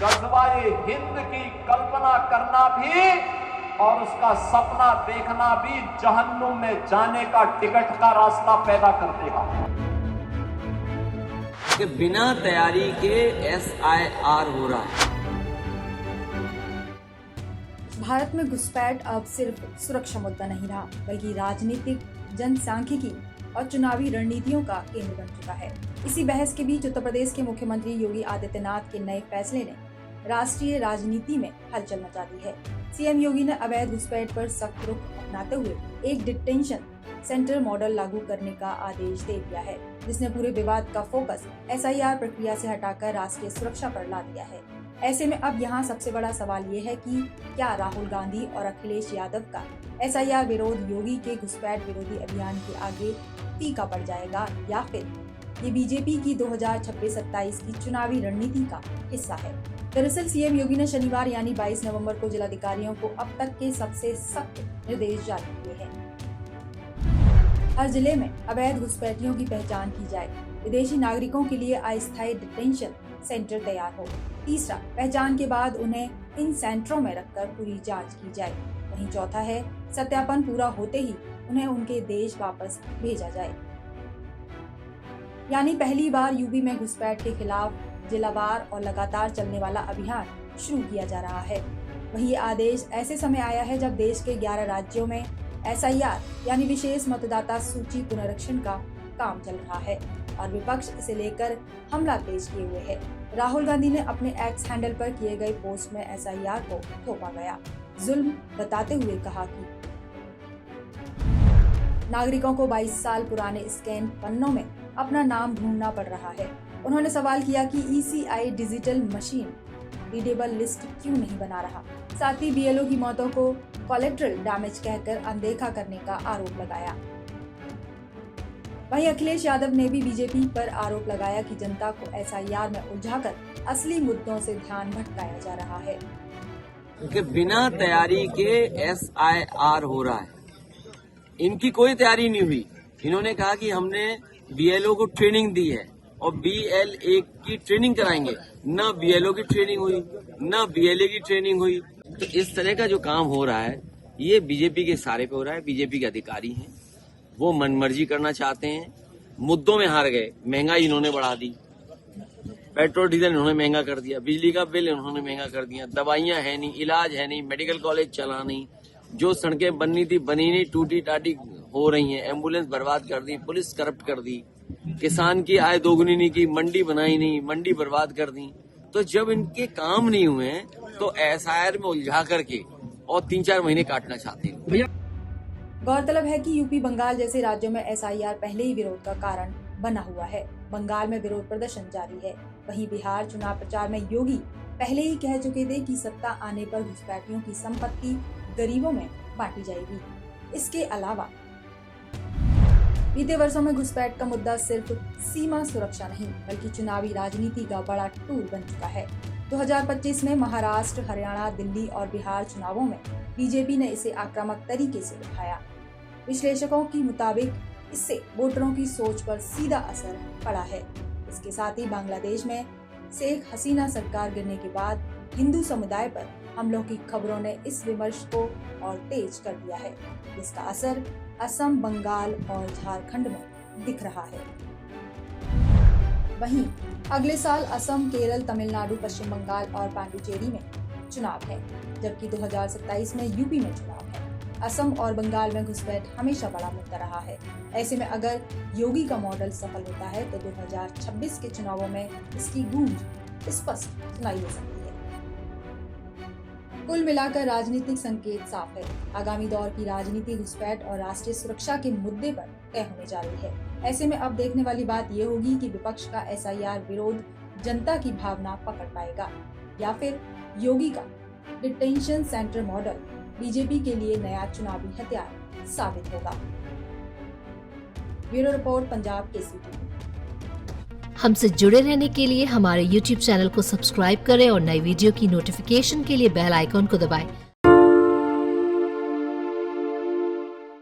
गज़वाए हिंद की कल्पना करना भी और उसका सपना देखना भी जहन्नुम में जाने का टिकट का रास्ता पैदा कर देगा। कि बिना तैयारी के SIR हो रहा है। भारत में घुसपैठ अब सिर्फ सुरक्षा मुद्दा नहीं रहा, बल्कि राजनीतिक, जनसांख्यिकी और चुनावी रणनीतियों का केंद्र बन चुका है। इसी बहस के बीच उत्तर प्रदेश के मुख्यमंत्री योगी आदित्यनाथ के नए फैसले ने राष्ट्रीय राजनीति में हलचल मचा दी है। सीएम योगी ने अवैध घुसपैठ पर सख्त रुख अपनाते हुए एक डिटेंशन सेंटर मॉडल लागू करने का आदेश दे दिया है, जिसने पूरे विवाद का फोकस SIR प्रक्रिया से हटाकर राष्ट्रीय सुरक्षा पर ला दिया है। ऐसे में अब यहाँ सबसे बड़ा सवाल ये है कि क्या राहुल गांधी और अखिलेश यादव का SIR विरोध योगी के घुसपैठ विरोधी अभियान के आगे फीका पड़ जाएगा, या फिर ये बीजेपी की 2026-27 की चुनावी रणनीति का हिस्सा है। दरअसल सीएम योगी ने शनिवार यानी 22 नवंबर को जिलाधिकारियों को अब तक के सबसे सख्त निर्देश जारी किए हैं। हर जिले में अवैध घुसपैठियों की पहचान की जाए, विदेशी नागरिकों के लिए अस्थायी डिटेंशन सेंटर तैयार हो। तीसरा, पहचान के बाद उन्हें इन सेंटरों में रखकर पूरी जांच की जाए। वहीं चौथा है, सत्यापन पूरा होते ही उन्हें उनके देश वापस भेजा जाए। यानी पहली बार यूपी में घुसपैठ के खिलाफ जिलावार और लगातार चलने वाला अभियान शुरू किया जा रहा है। वहीं ये आदेश ऐसे समय आया है जब देश के 11 राज्यों में SIR यानी विशेष मतदाता सूची पुनरीक्षण का काम चल रहा है और विपक्ष इसे लेकर हमला तेज किए हुए है। राहुल गांधी ने अपने एक्स हैंडल पर किए गए पोस्ट में SIR को थोपा गया जुल्म बताते हुए कहा कि नागरिकों को 22 साल पुराने स्कैन पन्नों में अपना नाम ढूंढना पड़ रहा है। उन्होंने सवाल किया कि ECI digital machine readable list क्यों नहीं बना रहा। साथ ही BLO की मौतों को कोलेटरल डैमेज कहकर अनदेखा करने का आरोप लगाया। वहीं अखिलेश यादव ने भी बीजेपी पर आरोप लगाया कि जनता को SIR में उलझाकर असली मुद्दों से ध्यान भटकाया जा रहा है। कि बिना तैयारी के SIR हो रहा है। इनकी कोई तैयारी नहीं हुई। इन्होंने कहा कि हमने BLO को ट्रेनिंग दी है और BLA की ट्रेनिंग कराएंगे। न BLO की ट्रेनिंग हुई, न BLA की ट्रेनिंग हुई। तो इस तरह का जो काम हो रहा है ये बीजेपी के इशारे पे हो रहा है। बीजेपी के अधिकारी हैं, वो मनमर्जी करना चाहते हैं। मुद्दों में हार गए। महंगाई इन्होंने बढ़ा दी, पेट्रोल डीजल इन्होंने महंगा कर दिया, बिजली का बिल इन्होंने महंगा कर दिया, दवाइयां है नहीं, इलाज है नहीं, मेडिकल कॉलेज चला नहीं, जो सड़कें बननी थी बनी नहीं, टूटी टाटी हो रही हैं, एम्बुलेंस बर्बाद कर दी, पुलिस करप्ट कर दी, किसान की आय दोगुनी नहीं की, मंडी बनाई नहीं, मंडी बर्बाद कर दी। तो जब इनके काम नहीं हुए तो SIR में उलझा करके और 3-4 महीने काटना चाहते हैं। गौरतलब है कि यूपी, बंगाल जैसे राज्यों में SIR पहले ही विरोध का कारण बना हुआ है। बंगाल में विरोध प्रदर्शन जारी है। वहीं बिहार चुनाव प्रचार में योगी पहले ही कह चुके थे कि सत्ता आने पर घुसपैठियों की संपत्ति गरीबों में बांटी जाएगी। इसके अलावा बीते वर्षों में घुसपैठ का मुद्दा सिर्फ सीमा सुरक्षा नहीं, बल्कि चुनावी राजनीति का बड़ा टूल बन चुका है। 2025 में महाराष्ट्र, हरियाणा, दिल्ली और बिहार चुनावों में बीजेपी ने इसे आक्रामक तरीके से उठाया। विश्लेषकों के मुताबिक इससे वोटरों की सोच पर सीधा असर पड़ा है। इसके साथ ही बांग्लादेश में शेख हसीना सरकार गिरने के बाद हिंदू समुदाय पर हमलों की खबरों ने इस विमर्श को और तेज कर दिया है, जिसका असर असम, बंगाल और झारखंड में दिख रहा है। वहीं अगले साल असम, केरल, तमिलनाडु, पश्चिम बंगाल और पांडिचेरी में चुनाव है, जबकि 2027 में यूपी में चुनाव है। असम और बंगाल में घुसपैठ हमेशा बड़ा मुद्दा रहा है। ऐसे में अगर योगी का मॉडल सफल होता है तो 2026 के चुनावों में इसकी गूंज स्पष्ट सुनाई दे सकती है। कुल मिलाकर राजनीतिक संकेत साफ है। आगामी दौर की राजनीति घुसपैठ और राष्ट्रीय सुरक्षा के मुद्दे पर तय होने जा रही है। ऐसे में अब देखने वाली बात ये होगी कि विपक्ष का SIR विरोध जनता की भावना पकड़ पाएगा या फिर योगी का डिटेंशन सेंटर मॉडल बीजेपी के लिए नया चुनावी हथियार साबित होगा। Bureau report, Punjab Kesari. हमसे जुड़े रहने के लिए हमारे YouTube चैनल को सब्सक्राइब करें और नई वीडियो की नोटिफिकेशन के लिए बेल आइकॉन को दबाएं।